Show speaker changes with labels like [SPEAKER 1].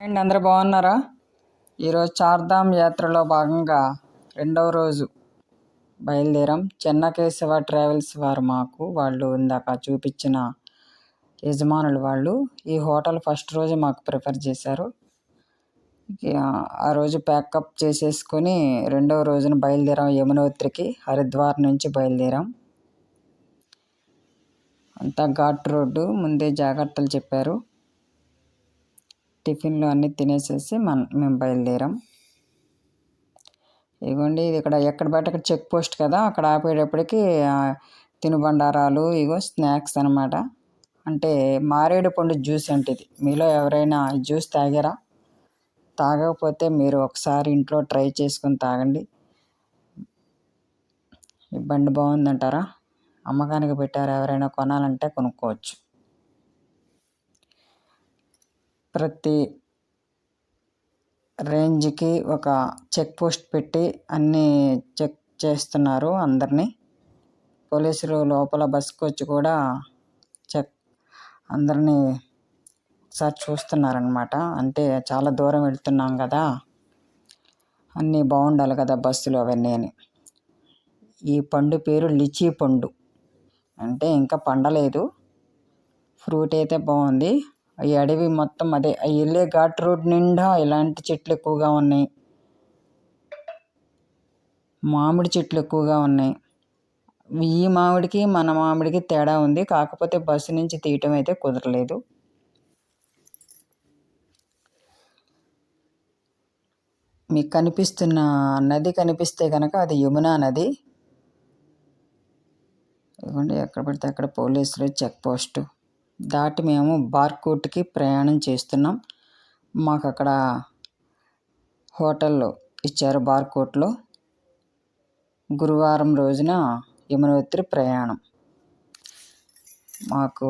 [SPEAKER 1] And అందరూ బాగున్నారా? ఈరోజు చార్ధామ్ యాత్రలో భాగంగా రెండవ రోజు బయలుదేరాం. చెన్నకేశవ ట్రావెల్స్ వారు వాళ్ళు ఇందాక చూపించిన యజమానులు వాళ్ళు ఈ హోటల్ ఫస్ట్ రోజు మాకు ప్రిఫర్ చేశారు. ఆ రోజు ప్యాకప్ చేసేసుకొని రెండవ రోజున బయలుదేరాం. యమునోత్రికి హరిద్వార్ నుంచి బయలుదేరాం. అంతా ఘాట్ రోడ్డు, ముందే జాగ్రత్తలు చెప్పారు. టిఫిన్లు అన్నీ తినేసేసి మేము బయలుదేరాం. ఇగోండి ఇది ఇక్కడ ఎక్కడ బయట అక్కడ చెక్ పోస్ట్ కదా, అక్కడ ఆపేటప్పటికి తినుబండారాలు ఇగో స్నాక్స్ అనమాట. అంటే మారేడు పండు జ్యూస్ అంటే ఇది. మీలో ఎవరైనా జ్యూస్ తాగారా? తాగకపోతే మీరు ఒకసారి ఇంట్లో ట్రై చేసుకొని తాగండి. ఈ బండి బాగుందంటారా? అమ్మకానికి పెట్టారు, ఎవరైనా కొనాలంటే కొనుక్కోవచ్చు. ప్రతి రేంజ్కి ఒక చెక్ పోస్ట్ పెట్టి అన్నీ చెక్ చేస్తున్నారు అందరినీ. పోలీసులు లోపల బస్సుకు వచ్చి కూడా అందరినీ ఒకసారి చూస్తున్నారనమాట. అంటే చాలా దూరం వెళ్తున్నాం కదా, అన్నీ బాగుండాలి కదా బస్సులు అవన్నీ అని. ఈ పండు పేరు లిచీ పండు, అంటే ఇంకా పండలేదు. ఫ్రూట్ అయితే బాగుంది. ఈ అడవి మొత్తం అదే వెళ్ళే ఘాట్ రోడ్ నిండా ఇలాంటి చెట్లు ఎక్కువగా ఉన్నాయి. మామిడి చెట్లు ఎక్కువగా ఉన్నాయి. ఈ మామిడికి మన మామిడికి తేడా ఉంది. కాకపోతే బస్సు నుంచి తీయటం అయితే కుదరలేదు. మీకు కనిపిస్తున్న నది కనిపిస్తే కనుక అది యమునా నది. ఇదిగోండి ఎక్కడ పడితే అక్కడ పోలీసులు చెక్ పోస్టు దాటి మేము బార్కోట్కి ప్రయాణం చేస్తున్నాం. మాకు అక్కడ హోటల్లో ఇచ్చారు బార్కోట్లో. గురువారం రోజున యమునోత్రి ప్రయాణం. మాకు